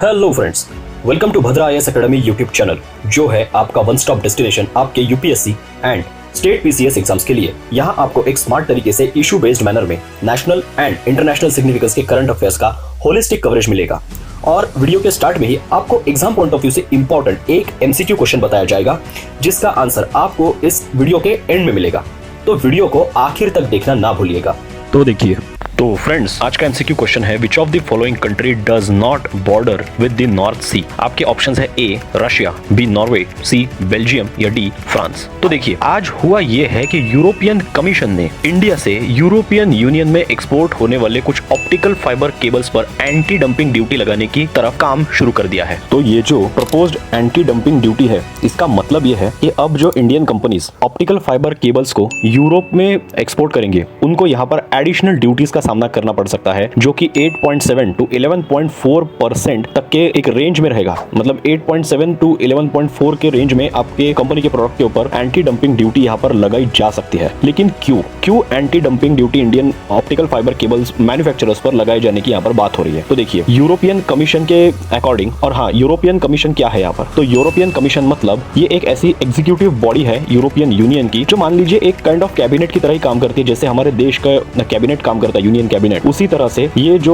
Hello friends, welcome to Bhadra IAS academy YouTube channel, जो है आपका वन स्टॉप डेस्टिनेशन आपके UPSC and state PCS exams के लिए। यहाँ आपको एक स्मार्ट तरीके से इशू बेस्ड मैनर में नेशनल एंड इंटरनेशनल सिग्निफिकेंस के करंट अफेयर्स का होलिस्टिक कवरेज मिलेगा। और वीडियो के स्टार्ट में ही आपको एग्जाम पॉइंट ऑफ व्यू से इंपॉर्टेंट एक एमसीक्यू क्वेश्चन बताया जाएगा, जिसका आंसर आपको इस वीडियो के एंड में मिलेगा। तो वीडियो को आखिर तक देखना ना भूलिएगा। तो देखिए, तो फ्रेंड्स, आज का एमसीक्यू क्वेश्चन है, which of the following country does not border with the North Sea. आपके ऑप्शंस है A Russia, B Norway, C Belgium या डी फ्रांस। तो देखिए, आज हुआ ये है कि यूरोपियन कमीशन ने इंडिया से यूरोपियन यूनियन में एक्सपोर्ट होने वाले कुछ ऑप्टिकल फाइबर केबल्स पर एंटी डंपिंग ड्यूटी लगाने की तरफ काम शुरू कर दिया है। तो ये जो प्रपोज्ड एंटी डंपिंग ड्यूटी है, इसका मतलब ये है कि अब जो Indian companies optical fibre cables को यूरोप में एक्सपोर्ट करेंगे, उनको यहाँ पर एडिशनल ड्यूटीज का सामना करना पड़ सकता है, जो कि 8.7 टू 11.4% तक के एक रेंज में रहेगा। मतलब 8.7 टू 11.4 के रेंज में आपके कंपनी के प्रोडक्ट के ऊपर एंटी डंपिंग ड्यूटी यहाँ पर लगाई जा सकती है। लेकिन क्यों anti dumping duty Indian optical fibre cables manufacturers पर लगाए जाने की यहाँ पर बात हो रही है? तो देखिए, यूरोपियन कमीशन के अकॉर्डिंग, और हाँ, यूरोपियन कमीशन क्या है यहाँ पर? तो यूरोपियन कमीशन मतलब ये एक ऐसी एग्जीक्यूटिव बॉडी है यूरोपियन यूनियन की, जो मान लीजिए एक काइंड ऑफ कैबिनेट की तरह ही काम करती है। जैसे हमारे देश का कैबिनेट काम करता है, यूनियन कैबिनेट, उसी तरह से ये जो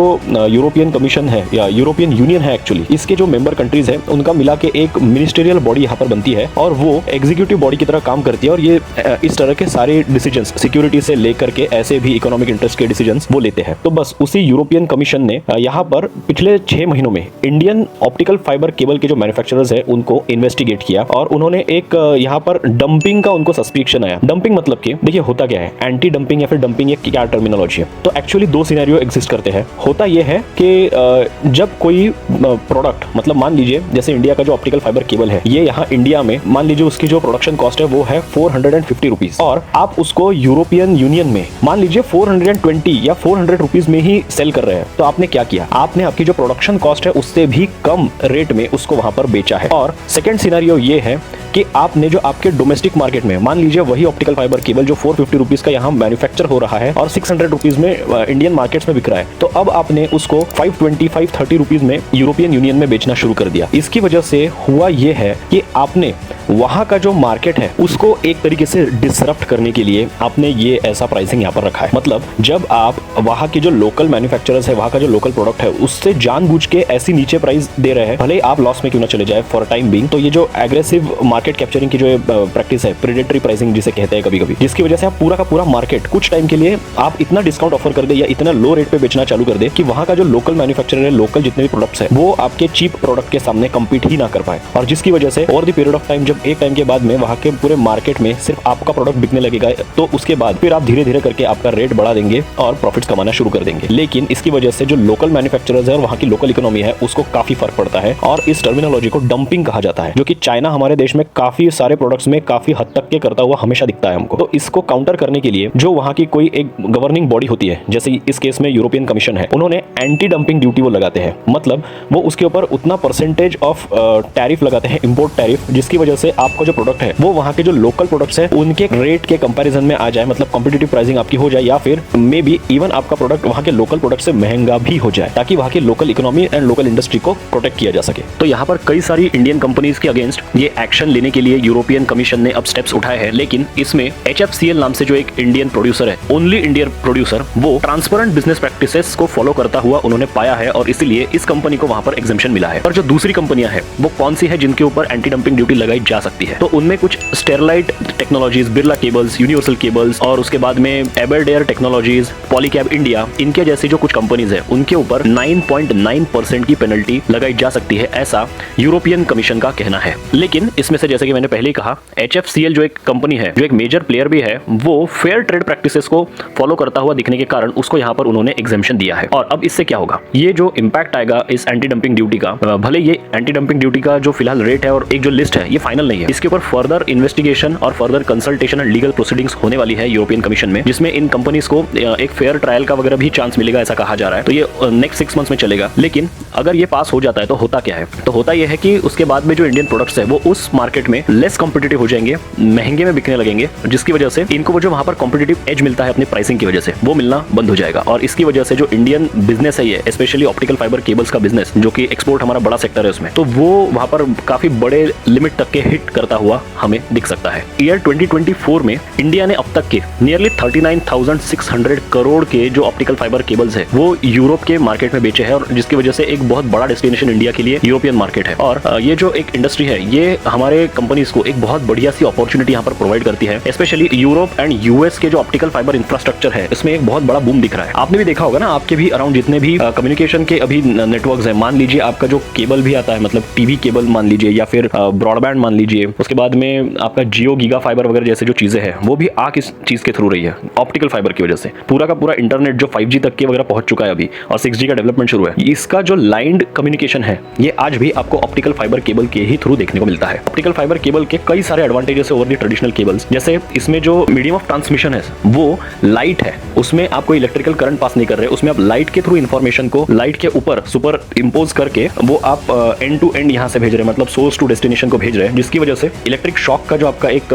यूरोपियन कमीशन है या यूरोपियन यूनियन है, एक्चुअली इसके जो मेंबर कंट्रीज है, उनका मिला के एक मिनिस्टेरियल बॉडी यहाँ पर बनती है, और वो एग्जीक्यूटिव बॉडी की तरह काम करती है। और ये इस तरह के सारे डिसीजंस, सिक्योरिटी से लेकर के ऐसे भी इकोनॉमिक इंटरेस्ट के डिसीजंस वो लेते हैं। तो बस उसी यूरोपियन कमीशन ने यहाँ पर पिछले 6 महीनों में इंडियन ऑप्टिकल फाइबर केबल के जो मैन्युफैक्चरर्स है, उनको इन्वेस्टिगेट किया, और उन्होंने एक यहाँ पर डंपिंग का उनको सस्पिक्शन आया। डंपिंग मतलब कि देखिए, होता क्या है, एंटी डंपिंग या फिर डंपिंग एक क्या टर्मिनोलॉजी है? तो एक्चुअली दो सिनेरियो एग्जिस्ट करते हैं। होता यह है कि जब कोई प्रोडक्ट, मतलब मान लीजिए जैसे इंडिया का जो ऑप्टिकल फाइबर केबल है, ये यहाँ इंडिया में मान लीजिए उसकी जो प्रोडक्शन कॉस्ट है वो है 450 रुपीज, और आप उसको यूरोपियन यूनियन में मान लीजिए 420 या 400 रुपीज में ही सेल कर रहे हैं। तो आपने क्या किया? आपने आपकी जो प्रोडक्शन कॉस्ट है उससे भी कम रेट में उसको वहां पर बेचा है। और सेकंड सिनेरियो ये है कि आपने जो आपके डोमेस्टिक मार्केट में मान लीजिए वही ऑप्टिकल फाइबर केबल जो 450 रुपीज का यहाँ मैन्युफैक्चर हो रहा है और 600 रुपीज में इंडियन मार्केट्स में बिक रहा है, तो अब आपने उसको 520-530 रुपीज में यूरोपियन यूनियन में बेचना शुरू कर दिया। इसकी वजह से हुआ यह है कि आपने वहां का जो मार्केट है उसको एक तरीके से डिसरप्ट करने के लिए आपने ये ऐसा प्राइसिंग यहाँ पर रखा है। मतलब जब आप वहां के जो लोकल मैन्युफैक्चरर्स है, वहां का जो लोकल प्रोडक्ट है, उससे जानबूझ के ऐसी नीचे प्राइस दे रहे हैं, भले ही आप लॉस में क्यों ना चले जाए फॉर टाइम बीइंग। तो ये जो एग्रेसिव मार्केट कैप्चरिंग की जो प्रैक्टिस है, प्रेडेटरी प्राइसिंग जिसे कहते हैं कभी कभी, जिसकी वजह से आप पूरा का पूरा मार्केट कुछ टाइम के लिए आप इतना डिस्काउंट ऑफर कर दे या इतना लो रेट पे बेचना चालू कर दे कि वहां का जो लोकल मैन्युफैक्चरर है, लोकल जितने भी प्रोडक्ट्स है, वो आपके चीप प्रोडक्ट के सामने कम्पीट ही ना कर पाए। और जिसकी वजह से over the period of time, जब एक टाइम के बाद में वहां के पूरे मार्केट में सिर्फ आपका प्रोडक्ट बिकने लगेगा, तो उसके बाद फिर आप धीरे धीरे करके आपका रेट बढ़ा देंगे और प्रॉफिट्स कमाना शुरू कर देंगे। लेकिन इसकी वजह से जो लोकल मैन्युफैक्चरर्स है और वहां की लोकल इकोनॉमी है, उसको काफी फर्क पड़ता है, और इस टर्मिनोलॉजी को डंपिंग कहा जाता है, जो कि चाइना हमारे देश में काफी सारे प्रोडक्ट्स में काफी हद तक के करता हुआ हमेशा दिखता है हमको। तो इसको काउंटर करने के लिए जो वहां की कोई एक गवर्निंग बॉडी होती है, जैसे इस केस में यूरोपियन कमीशन है, उन्होंने एंटी डंपिंग ड्यूटी वो लगाते हैं। मतलब वो उसके ऊपर उतना परसेंटेज ऑफ टैरिफ लगाते हैं, इंपोर्ट टैरिफ, जिसकी वजह से आपका जो प्रोडक्ट है वो वहां के जो लोकल प्रोडक्ट्स है उनके रेट के कंपैरिजन में आ जाए, मतलब कॉम्पिटिटिव प्राइसिंग आपकी हो जाए, या फिर मे बी इवन आपका प्रोडक्ट वहां के लोकल प्रोडक्ट से महंगा भी हो जाए, ताकि वहां की local economy and local industry को प्रोटेक्ट किया जा सके। तो यहाँ पर कई सारी इंडियन कंपनीज के अगेंस्ट ये एक्शन लेने के लिए यूरोपियन कमीशन ने अब स्टेप्स उठाए हैं। लेकिन इसमें HFCL नाम से जो एक इंडियन प्रोड्यूसर है, ओनली इंडियन प्रोड्यूसर, वो ट्रांसपेरेंट बिजनेस प्रैक्टिसेस को फॉलो करता हुआ उन्होंने पाया है, और इसीलिए इस कंपनी को वहां पर एग्जेम्पशन मिला है। और जो दूसरी कंपनियां हैं वो कौन सी है जिनके ऊपर एंटी डंपिंग ड्यूटी लगाई जा सकती है? तो उनमें कुछ Sterlite technologies, Birla cables, universal cables, और उसके बाद में एबरडेयर टेक्नोलॉजीज, पॉलीकैब इंडिया, इनके जैसी जो कुछ कंपनीज है उनके ऊपर 9.9% की पेनल्टी लगाई जा सकती है, ऐसा यूरोपियन कमीशन का कहना है। लेकिन इसमें से, जैसे कि मैंने पहले ही कहा, HFCL जो एक कंपनी है, जो एक मेजर प्लेयर भी है, वो फेयर ट्रेड प्रैक्टिसेस को फॉलो करता हुआ दिखने के कारण उसको यहाँ पर उन्होंने एग्जेम्पशन दिया है। और अब इससे क्या होगा? ये जो इंपैक्ट आएगा इस एंटी डंपिंग ड्यूटी का, भले ये एंटी डंपिंग ड्यूटी का जो फिलहाल रेट है और एक जो लिस्ट है, ये फाइनल नहीं है, इसके ऊपर फर्दर इन्वेस्टिगेशन और further consultation and legal proceedings होने वाली है यूरोपियन कमीशन में, जिसमें इन कंपनीज को एक फेयर ट्रायल का वगैरह भी चांस मिलेगा, ऐसा कहा जा रहा है। तो ये नेक्स्ट 6 मंथ्स में चलेगा। लेकिन अगर ये पास हो जाता है तो होता क्या है? तो होता यह है कि उसके बाद में जो इंडियन प्रोडक्ट्स है वो उस मार्केट मार्केट में लेस कॉम्पिटिटिव हो जाएंगे, महंगे में बिकने लगेंगे, जिसकी वजह से इनको वो जो वहां पर कॉम्पिटिटिव एज मिलता है अपनी प्राइसिंग की वजह से, वो मिलना बंद हो जाएगा। और इसकी वजह से जो इंडियन बिजनेस है ये, स्पेशली ऑप्टिकल फाइबर केबल्स का बिजनेस, जो कि एक्सपोर्ट हमारा बड़ा सेक्टर है उसमें, तो वो वहां पर काफी बड़े लिमिट तक के हिट करता हुआ हमें दिख सकता है। ईयर 2024 में इंडिया ने अब तक के नियरली 39,600 करोड़ के जो ऑप्टिकल फाइबर केबल्स है वो यूरोप के मार्केट में बेचे हैं, और जिसकी वजह से एक बहुत बड़ा डेस्टिनेशन इंडिया के लिए यूरोपियन मार्केट है। और ये जो एक इंडस्ट्री है ये हमारे कंपनीज को एक बहुत बढ़िया सी अपॉर्चुनिटी यहाँ पर प्रोवाइड करती है। स्पेशली यूरोप एंड यूएस के जो ऑप्टिकल फाइबर इंफ्रास्ट्रक्चर है इसमें एक बहुत बड़ा बूम दिख रहा है। आपने भी देखा होगा ना, आपके भी अराउंड जितने भी कम्युनिकेशन के अभी नेटवर्क्स हैं, मान लीजिए आपका जो केबल भी आता है, मतलब टीवी केबल मान लीजिए या फिर ब्रॉडबैंड मान लीजिए, उसके बाद में आपका जियो गीगा फाइबर वगैरह जैसे जो चीजें हैं वो भी आ किस चीज के थ्रू रही है, ऑप्टिकल फाइबर की वजह से। पूरा का पूरा इंटरनेट जो 5G तक के वगैरह पहुंच चुका है अभी, और 6G का डेवलपमेंट शुरू है, इसका जो लाइन्ड कम्युनिकेशन है ये आज भी आपको ऑप्टिकल फाइबर केबल के ही थ्रू देखने को मिलता है। ऑप्टिकल फाइबर केबल के कई सारे एडवांटेजेस है ओवर द ट्रेडिशनल केबल्स, जैसे इसमें जो मीडियम ऑफ ट्रांसमिशन है वो लाइट है, उसमें आप कोई इलेक्ट्रिकल करंट पास नहीं कर रहे, उसमें आप लाइट के थ्रू इंफॉर्मेशन को लाइट के ऊपर सुपर इंपोज करके वो आप एंड टू एंड यहां से भेज रहे हैं, मतलब सोर्स टू डेस्टिनेशन को भेज रहे हैं, जिसकी वजह से इलेक्ट्रिक शॉक का जो आपका एक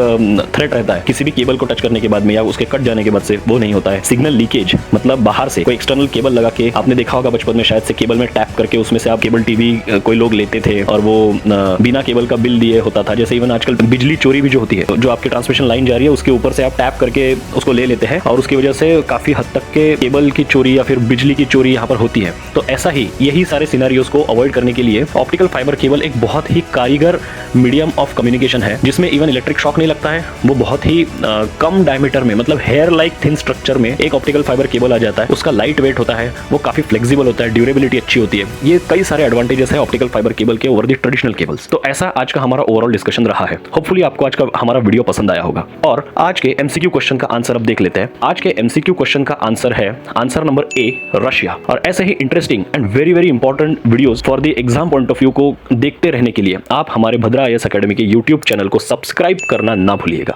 थ्रेट रहता है किसी भी केबल को टच करने के बाद में या उसके कट जाने के बाद से, वो नहीं होता है। सिग्नल लीकेज, मतलब बाहर से कोई एक्सटर्नल केबल लगा के, आपने देखा होगा बचपन में शायद से, केबल में टैप करके उसमें से आप केबल टीवी कोई लोग लेते थे और वो बिना केबल का बिल दिए होता था। जैसे इवन आजकल बिजली चोरी भी जो होती है, जो आपकी ट्रांसमिशन लाइन जा रही है उसके ऊपर से आप टैप करके उसको ले लेते हैं, और उसकी वजह से काफी हद तक के केबल की चोरी या फिर बिजली की चोरी यहाँ पर होती है। तो ऐसा ही यही सारे सिनेरियोस को अवॉइड करने के लिए ऑप्टिकल फाइबर केबल एक बहुत ही कारीगर मीडियम ऑफ कम्युनिकेशन है, जिसमें इवन इलेक्ट्रिक शॉक नहीं लगता है। वो बहुत ही कम डायमीटर में, मतलब हेयर लाइक थिन स्ट्रक्चर में एक ऑप्टिकल फाइबर केबल आ जाता है। उसका लाइट वेट होता है, वो काफी फ्लेक्सिबल होता है, ड्यूरेबिलिटी अच्छी होती है। ये कई सारे एडवांटेजेस है ऑप्टिकल फाइबर केबल के ओवर द ट्रेडिशनल केबल्स। तो ऐसा आज का हमारा ओवरऑल डिस्कशन रहा है। होपफुली आपको आज का हमारा वीडियो पसंद आया होगा। और आज के एमसीक्यू क्वेश्चन का आंसर अब देख लेते हैं। आज के एमसीक्यू क्वेश्चन का आंसर है आंसर नंबर ए, रशिया। और ऐसे ही interesting and very very important videos for the exam point of view को देखते रहने के लिए आप हमारे भद्रा IAS अकेडमी के यूट्यूब चैनल को सब्सक्राइब करना ना भूलिएगा।